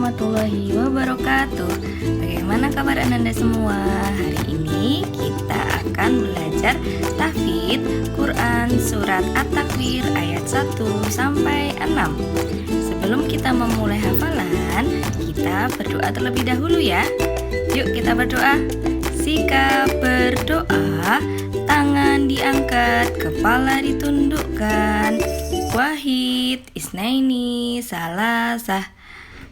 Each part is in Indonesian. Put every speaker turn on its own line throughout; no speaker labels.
warahmatullahi wabarakatuh. Bagaimana kabar Ananda semua? Hari ini kita akan belajar tahfidz Quran surat At-Takwir ayat 1 sampai 6. Sebelum kita memulai hafalan, kita berdoa terlebih dahulu ya. Yuk kita berdoa. Sikap berdoa, tangan diangkat, kepala ditundukkan. Wahid, isnaini, salasah.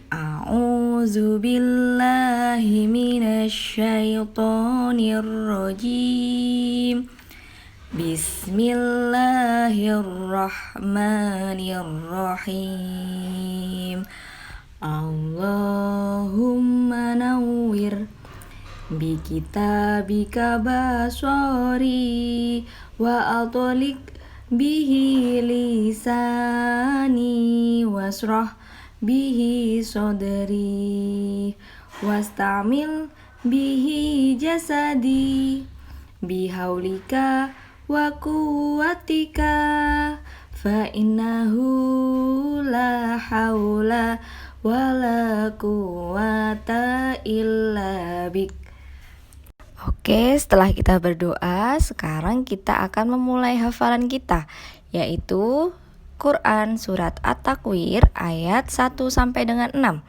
A'udzu billahi minasyaitonir rajim. Bismillahirrahmanirrahim. Allahumma nawwir bi kitabika basari wa atlik bihi lisani wasrah bihi sodri wastamil bihi jasadi bihaulika wa quwwatika fa innahu la haula wala quwwata illa bik. Oke, setelah kita berdoa, sekarang kita akan memulai hafalan kita, yaitu Quran surat At-Takwir ayat 1 sampai dengan 6.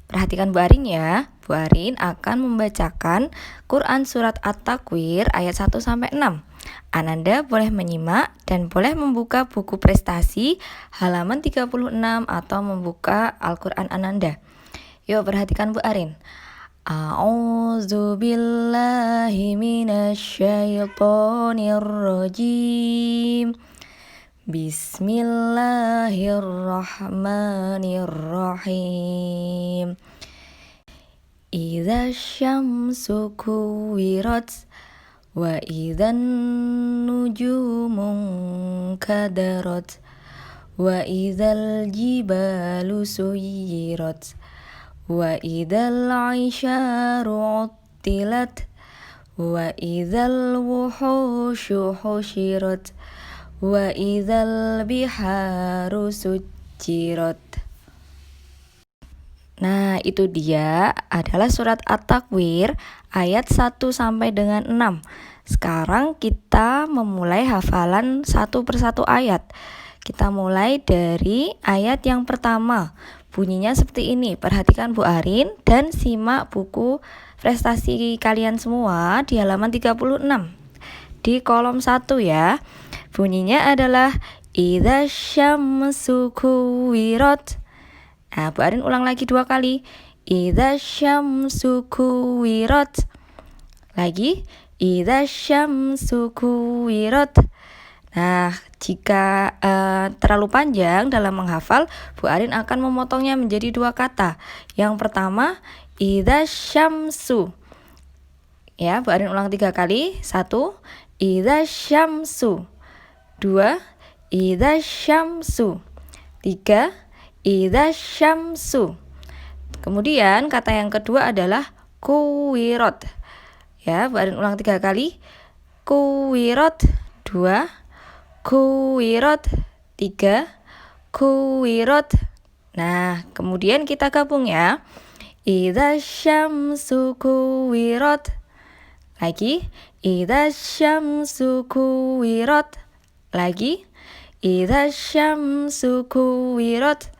Perhatikan Bu Arin ya. Bu Arin akan membacakan Quran surat At-Takwir ayat 1 sampai 6. Ananda boleh menyimak dan boleh membuka buku prestasi halaman 36 atau membuka Al-Quran Ananda. Yuk perhatikan Bu Arin. A'udzu billahi minasyaitonir rajim. Bismillahirrahmanirrahim. Idza syamsu kuwirat wa idzan nujumu kadarat wa idzal jibalu suyirat wa idzal 'isyaru 'uttilat wa idzal wuhushu husyirat wa idzal biharu sujirat. Nah, itu dia adalah surat At-Takwir ayat 1 sampai dengan 6. Sekarang kita memulai hafalan satu persatu ayat. Kita mulai dari ayat yang pertama. Bunyinya seperti ini. Perhatikan Bu Arin dan simak buku prestasi kalian semua di halaman 36. Di kolom 1 ya. Bunyinya adalah idza syamsu kuwirat. Nah, Bu Arin ulang lagi 2 kali. Idza syamsu kuwirat. Lagi. Idza syamsu kuwirat. Nah, jika terlalu panjang dalam menghafal, Bu Arin akan memotongnya menjadi 2 kata. Yang pertama, idza syamsu. Ya, Bu Arin ulang 3 kali. 1, idza syamsu. 2, idza syamsu. 3, idza syamsu. Kemudian kata yang kedua adalah kuwirat. Ya, Bu Arin ulang 3 kali. Kuwirat. 2, kuwirat. 3, kuwirat. Nah, kemudian kita gabung ya. Idza syamsu kuwirat. Lagi. Idza syamsu kuwirat. Lagi. Idza syamsu kuwirat.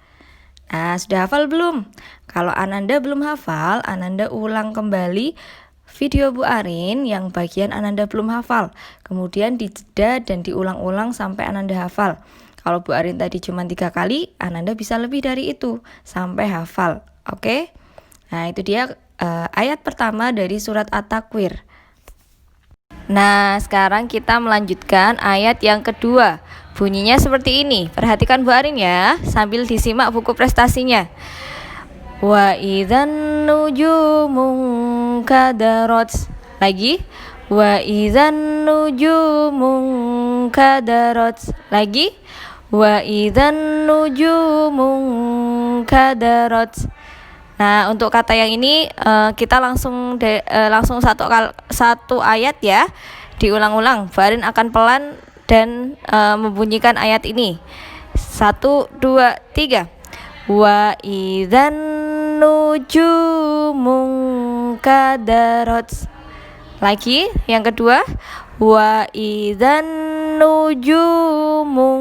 Nah, sudah hafal belum? Kalau Ananda belum hafal, Ananda ulang kembali video Bu Arin yang bagian Ananda belum hafal. Kemudian dijeda dan diulang-ulang sampai Ananda hafal. Kalau Bu Arin tadi cuma 3 kali, Ananda bisa lebih dari itu sampai hafal. Oke? Nah, itu dia ayat pertama dari surat At-Takwir. Nah, sekarang kita melanjutkan ayat yang kedua. Bunyinya seperti ini. Perhatikan Bu Arin ya, sambil disimak buku prestasinya. Wa idzan nujumu kadarat. Lagi. Wa idzan nujumu kadarat. Lagi. Wa idzan nujumu kadarat. Nah, untuk kata yang ini kita langsung satu ayat ya. Diulang-ulang. Farin akan pelan dan membunyikan ayat ini. 1, 2, 3. Wa idzan nujumu kadarat. Lagi yang kedua, wa idzan nujumu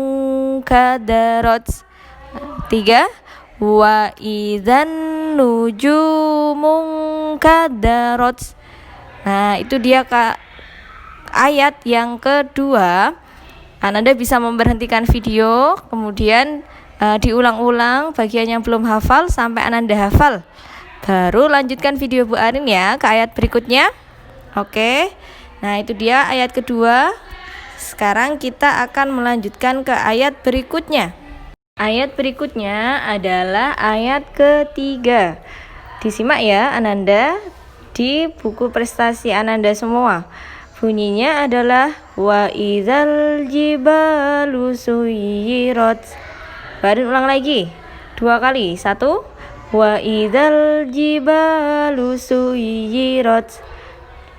kadarat. 3, wa idzan nujumu kadarat. Nah, itu dia Kak ayat yang kedua. Anda bisa memberhentikan video, kemudian diulang-ulang bagian yang belum hafal sampai Anda hafal. Baru lanjutkan video Bu Arin ya ke ayat berikutnya. Oke. Nah, itu dia ayat kedua. Sekarang kita akan melanjutkan ke ayat berikutnya. Ayat berikutnya adalah ayat ketiga. Disimak ya Ananda di buku prestasi Ananda semua. Bunyinya adalah wa idzal jibalu suyirat. Baru ulang lagi 2 kali. 1, wa idzal jibalu suyirat.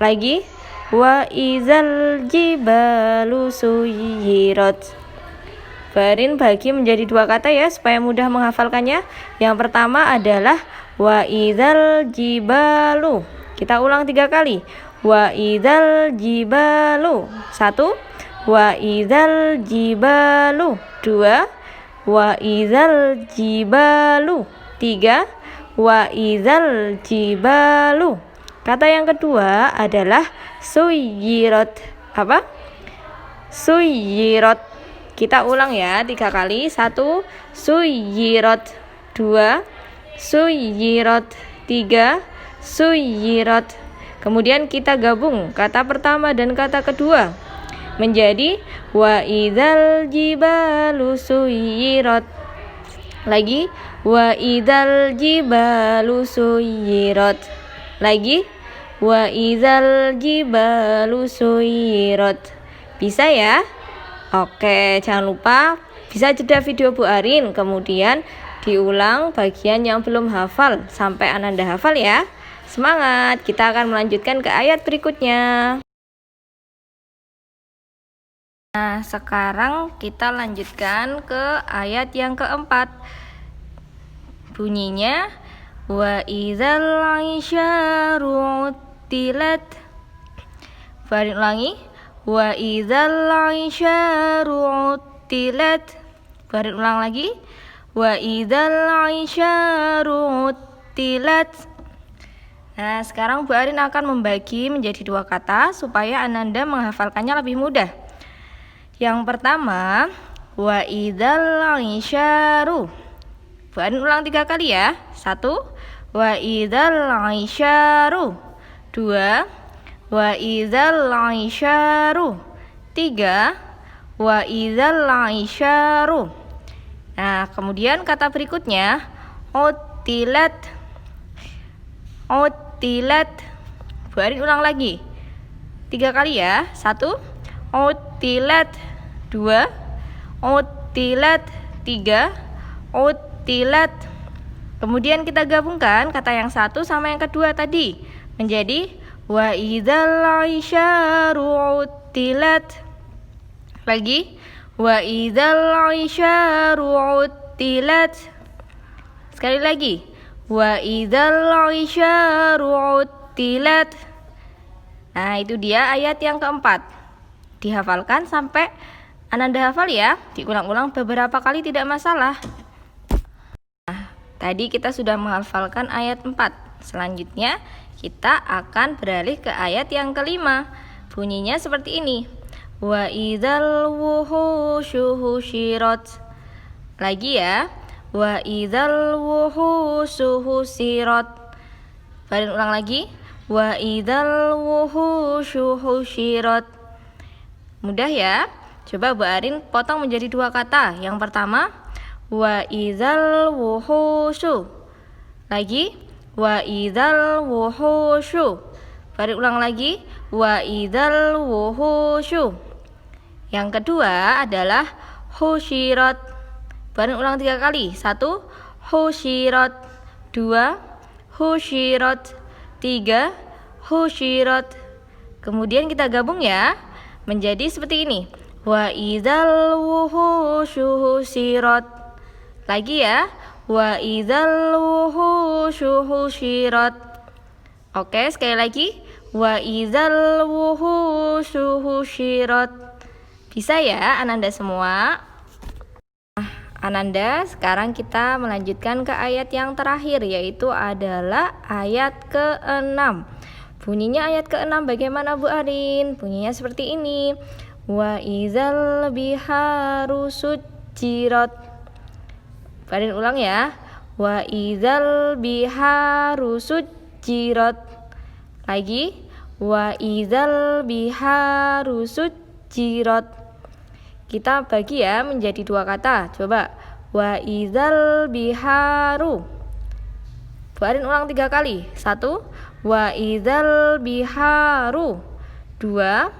Lagi, wa idzal jibalu suyirat. Barin bagi menjadi 2 kata ya supaya mudah menghafalkannya. Yang pertama adalah wa idzal jibalu. Kita ulang 3 kali. Wa idzal jibalu. 1, wa idzal jibalu. 2, wa idzal jibalu. 3, wa idzal jibalu. Kata yang kedua adalah suyirat. Apa? Suyirat. Kita ulang ya 3 kali. 1, suyirat. 2, suyirat. 3, suyirat. Kemudian kita gabung kata pertama dan kata kedua menjadi wa idzal jibalu suyirat. Lagi, wa idzal jibalu suyirat. Lagi, wa idzal jibalu suyirat. Bisa ya? Oke, jangan lupa bisa jeda video Bu Arin, kemudian diulang bagian yang belum hafal sampai Ananda hafal ya. Semangat, kita akan melanjutkan ke ayat berikutnya. Nah, sekarang kita lanjutkan ke ayat yang keempat. Bunyinya wa idzal isyaru utilat. Barin ulangi. Wa idzal isyaru utilat. Barin ulang lagi. Wa idzal isyaru utilat. Nah, sekarang Bu Arin akan membagi menjadi 2 kata supaya Ananda menghafalkannya lebih mudah. Yang pertama, wa idzal isyaru. Bu Arin ulang 3 kali ya. 1, wa idzal isyaru. 2, wa idzal isyaru. 3, wa idzal isyaru. Nah, kemudian kata berikutnya utilat. Utilat. Bu Arin ulang lagi 3 kali ya. 1, utilat. 2, utilat. 3, utilat. Kemudian kita gabungkan kata yang satu sama yang kedua tadi menjadi wa idzal isyaru utilat. Lagi, wa idzal isyaru utilat. Sekali lagi, wa idzal isyaru utilat. Nah, itu dia ayat yang keempat. Dihafalkan sampai Ananda hafal ya. Diulang-ulang beberapa kali tidak masalah. Nah, tadi kita sudah menghafalkan ayat 4. Selanjutnya kita akan beralih ke ayat yang kelima. Bunyinya seperti ini. Wa idzal wuhusyu husyirat. Lagi ya. Wa idzal wuhusyu husyirat. Barin ulang lagi. Wa idzal wuhusyu husyirat. Mudah ya. Coba Bu Arin potong menjadi 2 kata. Yang pertama, wa idzal wuhusyu. Lagi, wa idzal wuhusyu. Baru ulang lagi, wa idzal wuhusyu. Yang kedua adalah husyirat. Baru ulang 3 kali. 1, husyirat. 2, husyirat. 3, husyirat. Kemudian kita gabung ya menjadi seperti ini. Wa idzal wuhusyu husyirat. Lagi ya. Wa idzal wuhusyu husyirat. Oke, sekali lagi. Wa idzal wuhusyu husyirat. Bisa ya Ananda semua? Ananda, sekarang kita melanjutkan ke ayat yang terakhir, yaitu adalah ayat ke-6. Bunyinya ayat ke-6 bagaimana Bu Arin? Bunyinya seperti ini. Wa idzal biharu sujjirat. Bu Arin ulang ya. Wa idzal biharu sujjirat. Lagi. Wa idzal biharu sujjirat. Kita bagi ya menjadi dua kata. Coba. Wa idzal biharu. Bu Arin ulang 3 kali. 1. Wa idzal biharu. 2.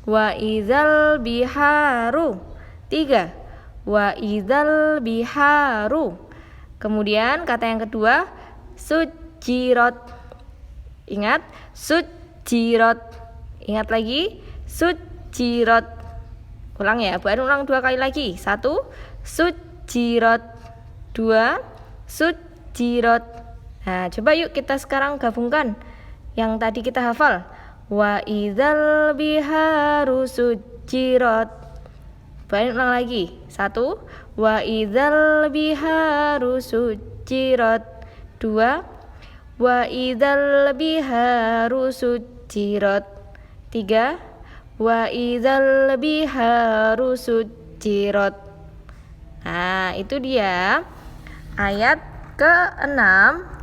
Wa idzal biharu. 3. Wa idzal biharu. Kemudian kata yang kedua, sujjirat. Ingat, sujjirat. Ingat lagi, sujjirat. Ulang ya, Bu Arin ulang 2 kali lagi. 1. Sujjirat. 2. Sujjirat. Nah, coba yuk kita sekarang gabungkan yang tadi kita hafal. Wa idzal biharu sujjirat. Bu Arin ulang lagi. 1. Wa idzal biharu sujjirat. 2. Wa idzal biharu sujjirat. 3. Wa idzal biharu sujjirat. Nah, itu dia ayat ke-6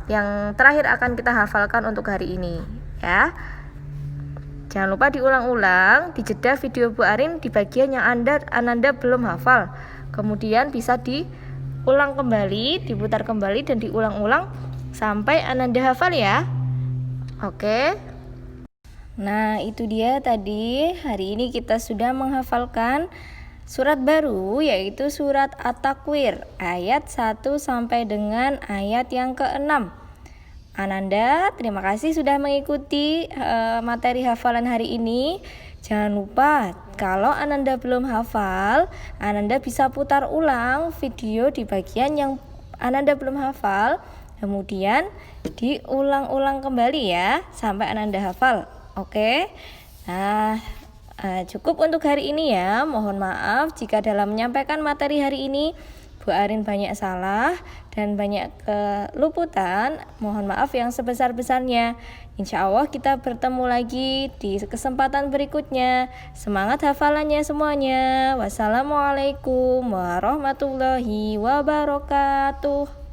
yang terakhir akan kita hafalkan untuk hari ini ya. Jangan lupa diulang-ulang di jeda video Bu Arin di bagian yang Ananda belum hafal. Kemudian bisa diulang kembali, diputar kembali dan diulang-ulang sampai Ananda hafal ya. Oke. Nah, itu dia tadi. Hari ini kita sudah menghafalkan surat baru, yaitu surat At-Takwir, ayat 1 sampai dengan ayat yang ke-6. Ananda, terima kasih sudah mengikuti materi hafalan hari ini. Jangan lupa, kalau Ananda belum hafal, Ananda bisa putar ulang video di bagian yang Ananda belum hafal, kemudian diulang-ulang kembali ya, sampai Ananda hafal. Oke, nah cukup untuk hari ini ya. Mohon maaf jika dalam menyampaikan materi hari ini Bu Arin banyak salah dan banyak keluputan. Mohon maaf yang sebesar-besarnya. Insya Allah kita bertemu lagi di kesempatan berikutnya. Semangat hafalannya semuanya. Wassalamualaikum warahmatullahi wabarakatuh.